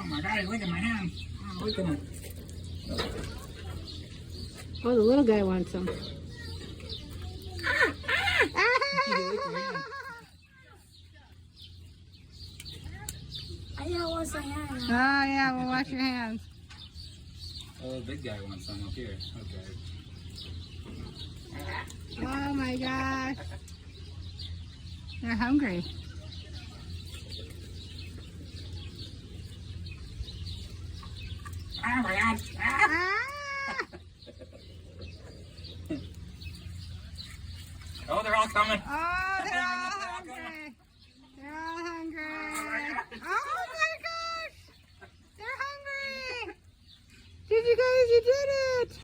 Oh my God, look at my hand. Oh, look at my... Oh, the little guy wants some. I gotta wash my hands. Oh yeah, we'll wash your hands. Oh, the big guy wants some up here. Okay. Oh my gosh. They're hungry. Oh my God. Ah! Oh, they're all coming. Oh, they're all hungry. They're all hungry. Oh my gosh. They're hungry. Did you guys, you did it.